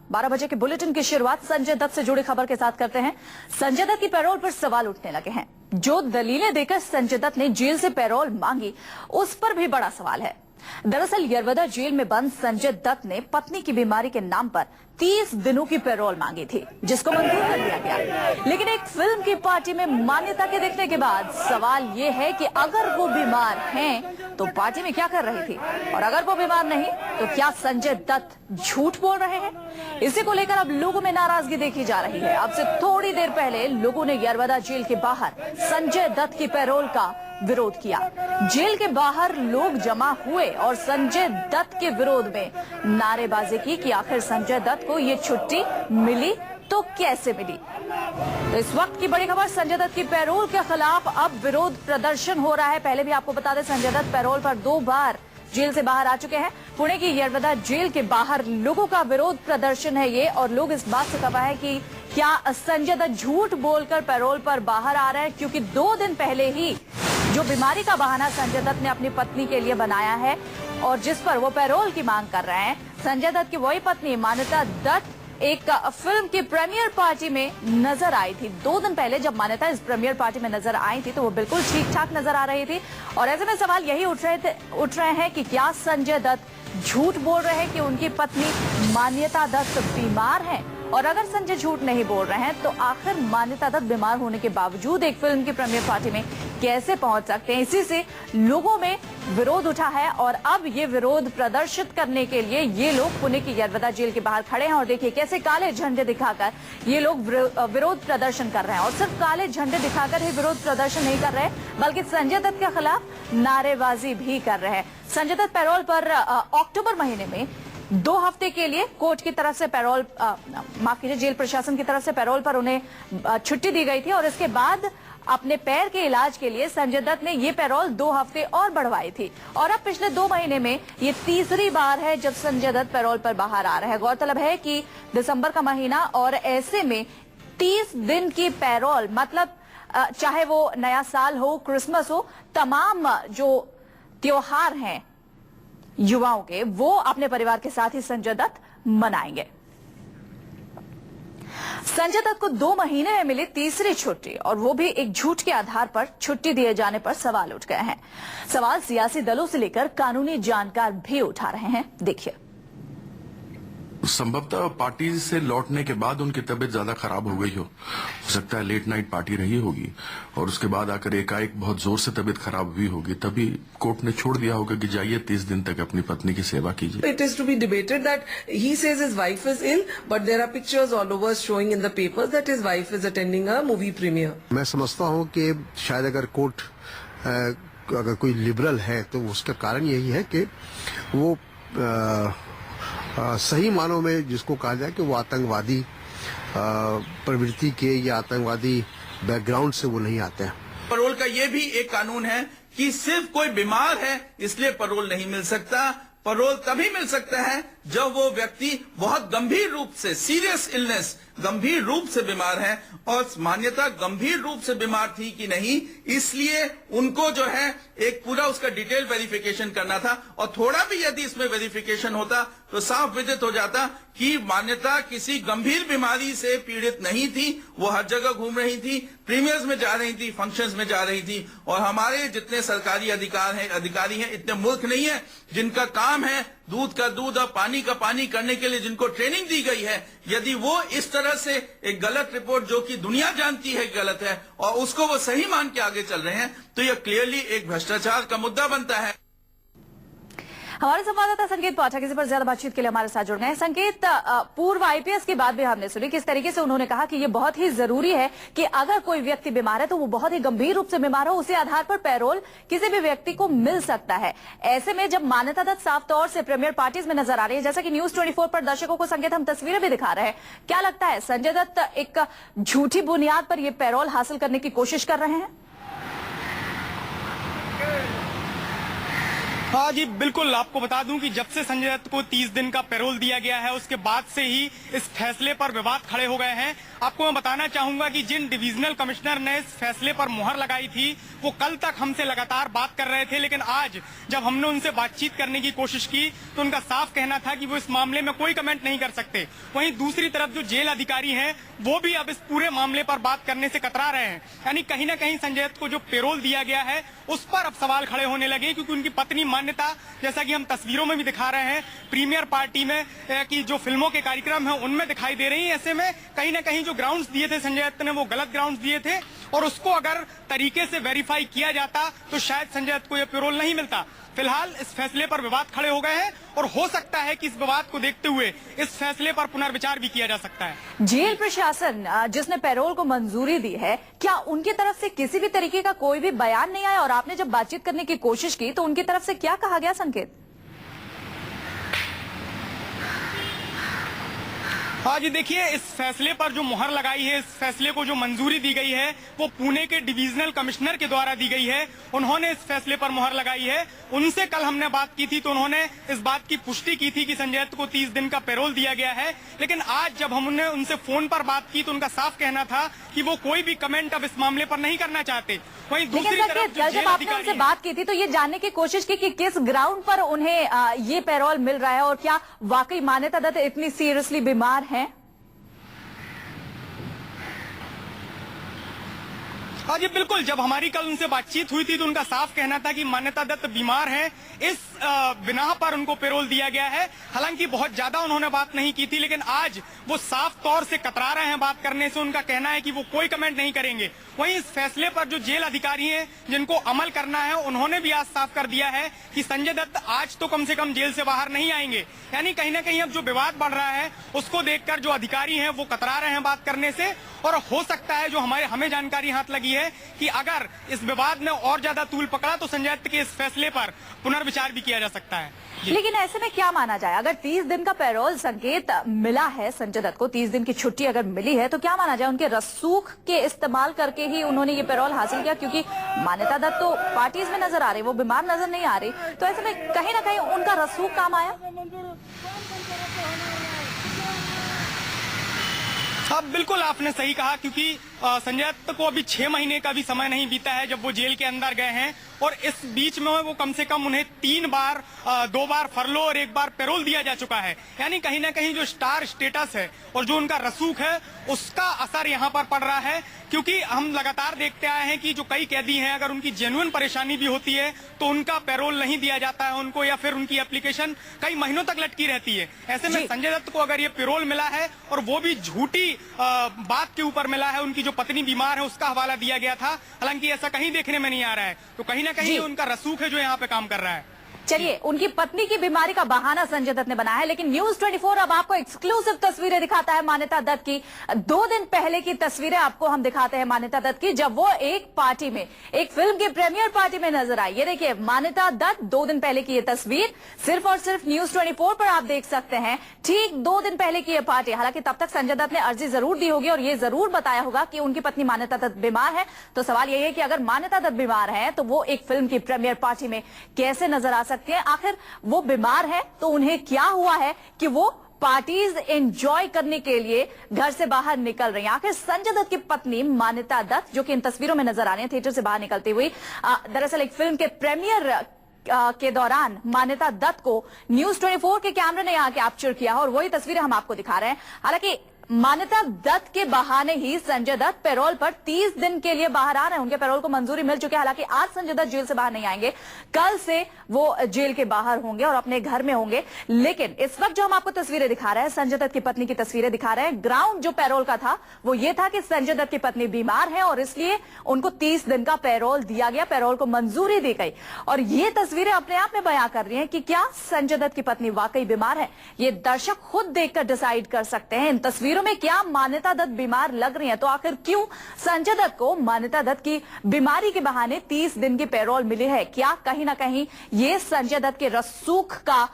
12 बजे के बुलेटिन की शुरुआत संजय दत्त से जुड़ी खबर के साथ करते हैं। संजय दत्त की पैरोल पर सवाल उठने लगे हैं। जो दलीलें देकर संजय दत्त ने जेल से पैरोल मांगी, उस पर भी बड़ा सवाल है। दरअसल यरवदा जेल में बंद संजय दत्त ने पत्नी की बीमारी के नाम पर 30 दिनों की पैरोल मांगी थी, जिसको मंजूर कर दिया गया। लेकिन एक फिल्म की पार्टी में मान्यता के देखने के बाद सवाल ये है कि अगर वो बीमार हैं तो पार्टी में क्या कर रही थी, और अगर वो बीमार नहीं तो क्या संजय दत्त झूठ बोल रहे हैं? इसी को लेकर अब लोगों में नाराजगी देखी जा रही है। अब से थोड़ी देर पहले लोगों ने यरवदा जेल के बाहर संजय दत्त की पैरोल का विरोध किया। जेल के बाहर लोग जमा हुए और संजय दत्त के विरोध में नारेबाजी की कि आखिर संजय दत्त को ये छुट्टी मिली तो कैसे मिली। तो इस वक्त की बड़ी खबर, संजय दत्त की पैरोल के खिलाफ अब विरोध प्रदर्शन हो रहा है। पहले भी आपको बता दें, संजय दत्त पैरोल पर 2 बार जेल से बाहर आ चुके हैं। पुणे की यरवदा जेल के बाहर लोगों का विरोध प्रदर्शन है ये, और लोग इस बात से खफा है कि क्या संजय दत्त झूठ बोलकर पैरोल पर बाहर आ रहे हैं, क्योंकि 2 दिन पहले ही जो बीमारी का बहाना संजय दत्त ने अपनी पत्नी के लिए बनाया है और जिस पर वो पैरोल की मांग कर रहे हैं, संजय दत्त की वही पत्नी मान्यता दत्त एक फिल्म की प्रीमियर पार्टी में नजर आई थी। 2 दिन पहले जब मान्यता इस प्रीमियर पार्टी में नजर आई थी तो वो बिल्कुल ठीक ठाक नजर आ रही थी, और ऐसे में सवाल यही उठ रहे हैं कि क्या संजय दत्त झूठ बोल रहे हैं कि उनकी पत्नी मान्यता दत्त बीमार है, और अगर संजय झूठ नहीं बोल रहे हैं तो आखिर मान्यता दत्त बीमार होने के बावजूद एक फिल्म की प्रीमियर पार्टी में कैसे पहुंच सकते हैं। इसी से लोगों में विरोध उठा है, और अब ये विरोध प्रदर्शित करने के लिए ये लोग पुणे की यरवदा जेल के बाहर खड़े हैं, और देखिए कैसे काले झंडे दिखाकर ये लोग विरोध प्रदर्शन कर रहे हैं। और सिर्फ काले झंडे दिखाकर ही विरोध प्रदर्शन नहीं कर रहे, बल्कि संजय दत्त के खिलाफ नारेबाजी भी कर रहे हैं। संजय दत्त पैरोल पर अक्टूबर महीने में 2 हफ्ते के लिए कोर्ट की तरफ से पैरोल, माफ कीजिए, जेल प्रशासन की तरफ से पैरोल पर उन्हें छुट्टी दी गई थी, और इसके बाद अपने पैर के इलाज के लिए संजय दत्त ने ये पैरोल 2 हफ्ते और बढ़वाई थी, और अब पिछले 2 महीने में ये तीसरी बार है जब संजय दत्त पैरोल पर बाहर आ रहे हैं। गौरतलब है कि दिसंबर का महीना, और ऐसे में 30 दिन की पैरोल, मतलब चाहे वो नया साल हो, क्रिसमस हो, तमाम जो त्योहार हैं युवाओं के, वो अपने परिवार के साथ ही संजय दत्त मनाएंगे। संजय दत्त को 2 महीने में मिली तीसरी छुट्टी, और वो भी एक झूठ के आधार पर छुट्टी दिए जाने पर सवाल उठ गए हैं। सवाल सियासी दलों से लेकर कानूनी जानकार भी उठा रहे हैं। देखिए, संभवतः पार्टी से लौटने के बाद उनकी तबीयत ज्यादा खराब हो गई हो सकता है लेट नाइट पार्टी रही होगी, और उसके बाद आकर एकाएक बहुत जोर से तबीयत खराब हुई होगी, तभी कोर्ट ने छोड़ दिया होगा कि जाइए 30 दिन तक अपनी पत्नी की सेवा कीजिए। It is to be debated that he says his wife is ill, but there are pictures all over showing in the papers that his wife is attending a movie premiere. मैं समझता हूँ कि शायद अगर कोर्ट अगर कोई liberal है तो उसका कारण यही है कि वो सही मानों में जिसको कहा जाए कि वो आतंकवादी प्रवृत्ति के या आतंकवादी बैकग्राउंड से वो नहीं आते हैं। पैरोल का ये भी एक कानून है कि सिर्फ कोई बीमार है इसलिए पैरोल नहीं मिल सकता। पैरोल तभी मिल सकता है जब वो व्यक्ति बहुत गंभीर रूप से, सीरियस इलनेस, गंभीर रूप से बीमार है, और मान्यता गंभीर रूप से बीमार थी कि नहीं, इसलिए उनको जो है एक पूरा उसका डिटेल वेरिफिकेशन करना था। और थोड़ा भी यदि इसमें वेरिफिकेशन होता तो साफ विदित हो जाता कि मान्यता किसी गंभीर बीमारी से पीड़ित नहीं थी। वो हर जगह घूम रही थी, प्रीमियर्स में जा रही थी, फंक्शंस में जा रही थी, और हमारे जितने सरकारी अधिकारी हैं इतने मूर्ख नहीं है जिनका काम है दूध का दूध और पानी का पानी करने के लिए जिनको ट्रेनिंग दी गई है। यदि वो इस तरह से एक गलत रिपोर्ट, जो कि दुनिया जानती है गलत है, और उसको वो सही मान के आगे चल रहे हैं, तो यह क्लियरली एक भ्रष्टाचार का मुद्दा बनता है। हमारे संवाददाता संकेत पाठक इसी पर ज्यादा बातचीत के लिए हमारे साथ जुड़ गए हैं। संकेत, पूर्व आईपीएस की बात भी हमने सुनी, किस तरीके से उन्होंने कहा कि ये बहुत ही जरूरी है कि अगर कोई व्यक्ति बीमार है तो वो बहुत ही गंभीर रूप से बीमार हो, उसी आधार पर पैरोल किसी भी व्यक्ति को मिल सकता है। ऐसे में जब मान्यता दत्त साफ तौर से प्रीमियर पार्टीज में नजर आ रही है, जैसा कि न्यूज 24 पर दर्शकों को संकेत हम तस्वीरें भी दिखा रहे हैं, क्या लगता है संजय दत्त एक झूठी बुनियाद पर यह पैरोल हासिल करने की कोशिश कर रहे हैं? हाँ जी, बिल्कुल। आपको बता दूं कि जब से संजय दत्त को 30 दिन का पैरोल दिया गया है, उसके बाद से ही इस फैसले पर विवाद खड़े हो गए हैं। आपको मैं बताना चाहूंगा कि जिन डिविजनल कमिश्नर ने इस फैसले पर मुहर लगाई थी, वो कल तक हमसे लगातार बात कर रहे थे, लेकिन आज जब हमने उनसे बातचीत करने की कोशिश की तो उनका साफ कहना था कि वो इस मामले में कोई कमेंट नहीं कर सकते। वहीं दूसरी तरफ जो जेल अधिकारी हैं, वो भी अब इस पूरे मामले पर बात करने से कतरा रहे हैं। यानी कहीं ना कहीं संजय दत्त को जो पैरोल दिया गया है, उस पर अब सवाल खड़े होने लगे, क्योंकि उनकी पत्नी मान्यता, जैसा कि हम तस्वीरों में भी दिखा रहे हैं, प्रीमियर पार्टी में की जो फिल्मों के कार्यक्रम है उनमें दिखाई दे रही है। ऐसे में कहीं ना कहीं जो ग्राउंड्स दिए थे संजय दत्त ने, वो गलत ग्राउंड्स दिए थे, और उसको अगर तरीके से वेरीफाई किया जाता तो शायद संजय दत्त को यह पैरोल नहीं मिलता। फिलहाल इस फैसले पर विवाद खड़े हो गए हैं, और हो सकता है कि इस विवाद को देखते हुए इस फैसले पर पुनर्विचार भी किया जा सकता है। जेल प्रशासन जिसने पैरोल को मंजूरी दी है, क्या उनकी तरफ से किसी भी तरीके का कोई भी बयान नहीं आया? और आपने जब बातचीत करने की कोशिश की तो उनकी तरफ से क्या कहा गया संकेत? हाँ जी, देखिए, इस फैसले पर जो मुहर लगाई है, इस फैसले को जो मंजूरी दी गई है, वो पुणे के डिविजनल कमिश्नर के द्वारा दी गई है। उन्होंने इस फैसले पर मुहर लगाई है। उनसे कल हमने बात की थी तो उन्होंने इस बात की पुष्टि की थी कि संजय दत्त को 30 दिन का पैरोल दिया गया है। लेकिन आज जब हमने उनसे फोन पर बात की तो उनका साफ कहना था कि वो कोई भी कमेंट अब इस मामले पर नहीं करना चाहते। वहीं दूसरी तरफ जब आपने उनसे बात की थी तो ये जानने की कोशिश की कि किस ग्राउंड पर उन्हें ये पैरोल मिल रहा है, और क्या वाकई मान्यता दत्त इतनी सीरियसली बीमार हैं? हाँ जी, बिल्कुल। जब हमारी कल उनसे बातचीत हुई थी तो उनका साफ कहना था कि मान्यता दत्त बीमार हैं, इस बिना पर उनको पैरोल दिया गया है। हालांकि बहुत ज्यादा उन्होंने बात नहीं की थी, लेकिन आज वो साफ तौर से कतरा रहे हैं बात करने से। उनका कहना है कि वो कोई कमेंट नहीं करेंगे। वहीं इस फैसले पर जो जेल अधिकारी हैं, जिनको अमल करना है, उन्होंने भी आज साफ कर दिया है कि संजय दत्त आज तो कम से कम जेल से बाहर नहीं आएंगे। यानी कहीं ना कहीं अब जो विवाद बढ़ रहा है, उसको देखकर जो अधिकारी हैं वो कतरा रहे हैं बात करने से। और हो सकता है, जो हमें जानकारी हाथ लगी है, कि अगर इस विवाद ने और ज्यादा तूल पकड़ा तो संजय दत्त के इस फैसले पर पुनर्विचार भी किया जा सकता है। लेकिन ऐसे में क्या माना जाए? अगर 30 दिन का पैरोल संकेत मिला है संजय दत्त को, 30 दिन की छुट्टी अगर मिली है, तो क्या माना जाए उनके रसूख के इस्तेमाल करके ही उन्होंने ये पैरोल हासिल किया? क्योंकि मान्यता दत्त तो पार्टीज में नजर आ रही, वो बीमार नजर नहीं आ रही, तो ऐसे में कहीं ना कहीं उनका रसूख काम आया। हाँ, बिल्कुल आपने सही कहा, क्योंकि संजय दत्त को अभी 6 महीने का भी समय नहीं बीता है जब वो जेल के अंदर गए हैं, और इस बीच में वो कम से कम उन्हें 2 बार फरलो और 1 बार पैरोल दिया जा चुका है। यानी कहीं ना कहीं जो स्टार स्टेटस है और जो उनका रसूख है, उसका असर यहाँ पर पड़ रहा है। क्योंकि हम लगातार देखते आए हैं कि जो कई कैदी हैं, अगर उनकी जेन्युइन परेशानी भी होती है तो उनका पैरोल नहीं दिया जाता है उनको, या फिर उनकी एप्लीकेशन कई महीनों तक लटकी रहती है। ऐसे में संजय दत्त को अगर ये पैरोल मिला है, और वो भी झूठी बात के ऊपर मिला है, उनकी जो पत्नी बीमार है उसका हवाला दिया गया था, हालांकि ऐसा कहीं देखने में नहीं आ रहा है, तो कहीं ना कहीं उनका रसूख है जो यहाँ पे काम कर रहा है। चलिए, उनकी पत्नी की बीमारी का बहाना संजय दत्त ने बनाया है, लेकिन न्यूज 24 अब आपको एक्सक्लूसिव तस्वीरें दिखाता है मान्यता दत्त की। 2 दिन पहले की तस्वीरें आपको हम दिखाते हैं मान्यता दत्त की, जब वो एक पार्टी में, एक फिल्म की प्रीमियर पार्टी में नजर आई। ये देखिए मान्यता दत्त 2 दिन पहले की ये तस्वीर, सिर्फ और सिर्फ न्यूज 24 पर आप देख सकते हैं। ठीक 2 दिन पहले की ये पार्टी। हालांकि तब तक संजय दत्त ने अर्जी जरूर दी होगी और ये जरूर बताया होगा कि उनकी पत्नी मान्यता दत्त बीमार है। तो सवाल यही है कि अगर मान्यता दत्त बीमार है तो वो एक फिल्म की प्रीमियर पार्टी में कैसे नजर आ सकती है? आखिर वो बीमार है तो उन्हें क्या हुआ है कि वो पार्टीज एंजॉय करने के लिए घर से बाहर निकल रही हैं? आखिर संजय दत्त की पत्नी मान्यता दत्त, जो कि इन तस्वीरों में नजर आ रही है थिएटर से बाहर निकलती हुई, दरअसल एक फिल्म के प्रीमियर के दौरान मान्यता दत्त को न्यूज 24 के कैमरे ने यहाँ कैप्चर किया और वही तस्वीरें हम आपको दिखा रहे हैं। हालांकि मान्यता दत्त के बहाने ही संजय दत्त पैरोल पर 30 दिन के लिए बाहर आ रहे हैं। उनके पैरोल को मंजूरी मिल चुकी है। हालांकि आज संजय दत्त जेल से बाहर नहीं आएंगे, कल से वो जेल के बाहर होंगे और अपने घर में होंगे। लेकिन इस वक्त जो हम आपको तस्वीरें दिखा रहे हैं, संजय दत्त की पत्नी की तस्वीरें दिखा रहे हैं। ग्राउंड जो पैरोल का था वो ये था कि संजय दत्त की पत्नी बीमार है और इसलिए उनको 30 दिन का पैरोल दिया गया, पैरोल को मंजूरी दी गई। और ये तस्वीरें अपने आप में बयां कर रही हैं कि क्या संजय दत्त की पत्नी वाकई बीमार है। ये दर्शक खुद देखकर डिसाइड कर सकते हैं इन तस्वीरों में क्या मान्यता दत्त बीमार लग रही है। तो आखिर क्यों संजय दत्त को मान्यता दत्त की बीमारी के बहाने 30 दिन की पैरोल मिली है? क्या कहीं ना कहीं ये संजय दत्त के रसूख का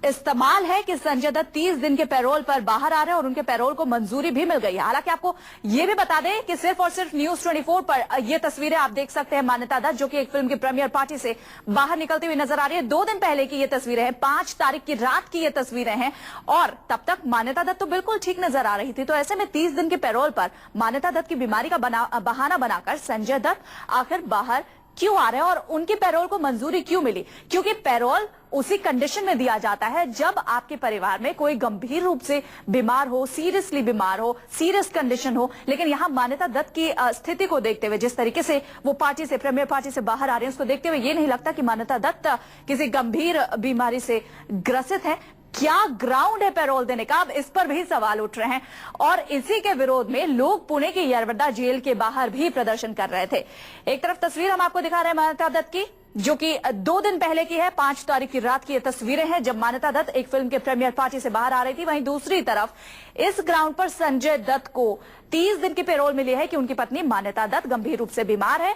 इस्तेमाल है कि संजय दत्त 30 दिन के पैरोल पर बाहर आ रहे हैं और उनके पैरोल को मंजूरी भी मिल गई है। हालांकि आपको यह भी बता दें कि सिर्फ और सिर्फ न्यूज 24 पर यह तस्वीरें आप देख सकते हैं मान्यता दत्त जो कि एक फिल्म की प्रीमियर पार्टी से बाहर निकलती हुई नजर आ रही है। 2 दिन पहले की ये तस्वीरें हैं, 5 तारीख की रात की ये तस्वीरें हैं और तब तक मान्यता दत्त तो बिल्कुल ठीक नजर आ रही थी। तो ऐसे में 30 दिन के पैरोल पर मान्यता दत्त की बीमारी का बहाना बनाकर संजय दत्त आखिर बाहर क्यों आ रहे हैं और उनकी पैरोल को मंजूरी क्यों मिली? क्योंकि पैरोल उसी कंडीशन में दिया जाता है जब आपके परिवार में कोई गंभीर रूप से बीमार हो, सीरियसली बीमार हो, सीरियस कंडीशन हो। लेकिन यहां मान्यता दत्त की स्थिति को देखते हुए, जिस तरीके से वो पार्टी से, प्रीमियर पार्टी से बाहर आ रहे हैं, उसको देखते हुए ये नहीं लगता कि मान्यता दत्त किसी गंभीर बीमारी से ग्रसित है। क्या ग्राउंड है पैरोल देने का? अब इस पर भी सवाल उठ रहे हैं और इसी के विरोध में लोग पुणे की यरवड्डा जेल के बाहर भी प्रदर्शन कर रहे थे। एक तरफ तस्वीर हम आपको दिखा रहे हैं मान्यता दत्त की, जो कि 2 दिन पहले की है, 5 तारीख की रात की ये तस्वीरें हैं जब मान्यता दत्त एक फिल्म के प्रीमियर पार्टी से बाहर आ रही थी। वहीं दूसरी तरफ इस ग्राउंड पर संजय दत्त को 30 दिन की पैरोल मिली है कि उनकी पत्नी मान्यता दत्त गंभीर रूप से बीमार है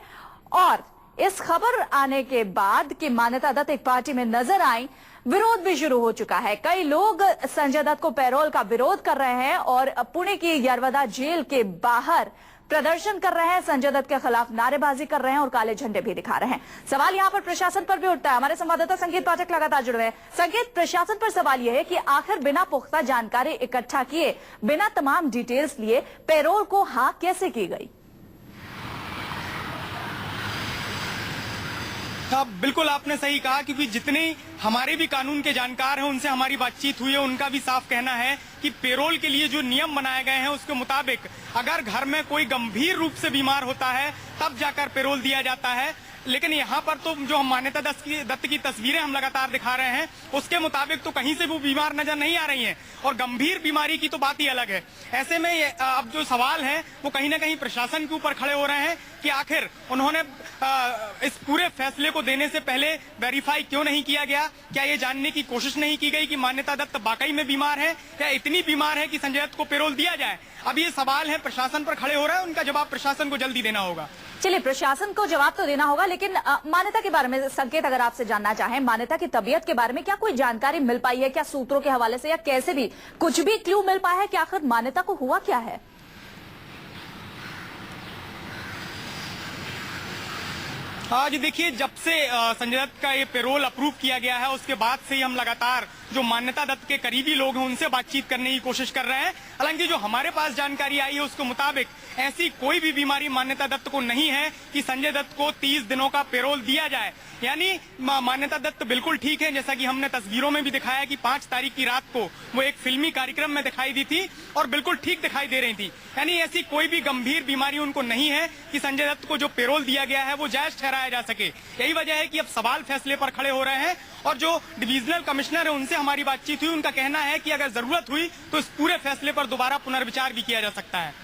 और इस खबर आने के बाद कि मान्यता दत्त एक पार्टी में नजर आई, विरोध भी शुरू हो चुका है। कई लोग संजय दत्त को पैरोल का विरोध कर रहे हैं और पुणे की यरवड्डा जेल के बाहर प्रदर्शन कर रहे हैं, संजय दत्त के खिलाफ नारेबाजी कर रहे हैं और काले झंडे भी दिखा रहे हैं। सवाल यहां पर प्रशासन पर भी उठता है। हमारे संवाददाता संकेत पाठक लगातार जुड़ रहे हैं। संकेत, प्रशासन पर सवाल यह है कि आखिर बिना पुख्ता जानकारी इकट्ठा किए, बिना तमाम डिटेल्स लिए पैरोल को हाँ कैसे की गई? बिल्कुल आपने सही कहा, क्योंकि जितने हमारे भी कानून के जानकार हैं उनसे हमारी बातचीत हुई है, उनका भी साफ कहना है कि पैरोल के लिए जो नियम बनाए गए हैं उसके मुताबिक अगर घर में कोई गंभीर रूप से बीमार होता है तब जाकर पैरोल दिया जाता है। लेकिन यहाँ पर तो जो हम मान्यता दत्त की तस्वीरें हम लगातार दिखा रहे हैं उसके मुताबिक तो कहीं से वो बीमार नजर नहीं आ रही हैं और गंभीर बीमारी की तो बात ही अलग है। ऐसे में अब जो सवाल है वो कहीं ना कहीं प्रशासन के ऊपर खड़े हो रहे हैं कि आखिर उन्होंने इस पूरे फैसले को देने से पहले वेरीफाई क्यों नहीं किया गया? क्या ये जानने की कोशिश नहीं की गई कि मान्यता दत्त वाकई में बीमार है या इतनी बीमार है कि संजय दत्त को पैरोल दिया जाए? अब ये सवाल है प्रशासन पर खड़े हो रहा है, उनका जवाब प्रशासन को जल्दी देना होगा। चलिए, प्रशासन को जवाब तो देना होगा, लेकिन मान्यता के बारे में संकेत अगर आपसे जानना चाहें, मान्यता की तबीयत के बारे में क्या कोई जानकारी मिल पाई है? क्या सूत्रों के हवाले से या कैसे भी कुछ भी क्लू मिल पाया है कि आखिर मान्यता को हुआ क्या है? आज देखिए, जब से संजय दत्त का ये पैरोल अप्रूव किया गया है उसके बाद से ही हम लगातार जो मान्यता दत्त के करीबी लोग हैं उनसे बातचीत करने की कोशिश कर रहे हैं। हालांकि जो हमारे पास जानकारी आई है उसके मुताबिक ऐसी कोई भी बीमारी मान्यता दत्त को नहीं है कि संजय दत्त को 30 दिनों का पैरोल दिया जाए। यानी मान्यता दत्त बिल्कुल ठीक है, जैसा कि हमने तस्वीरों में भी दिखाया कि 5 तारीख की रात को वो एक फिल्मी कार्यक्रम में दिखाई दी थी और बिल्कुल ठीक दिखाई दे रही थी। यानी ऐसी कोई भी गंभीर बीमारी उनको नहीं है कि संजय दत्त को जो पैरोल दिया गया है वो जायज ठहराया जा सके। यही वजह है कि अब सवाल फैसले पर खड़े हो रहे हैं और जो डिविजनल कमिश्नर है उनसे हमारी बातचीत हुई, उनका कहना है कि अगर जरूरत हुई तो इस पूरे फैसले पर दोबारा पुनर्विचार भी किया जा सकता है।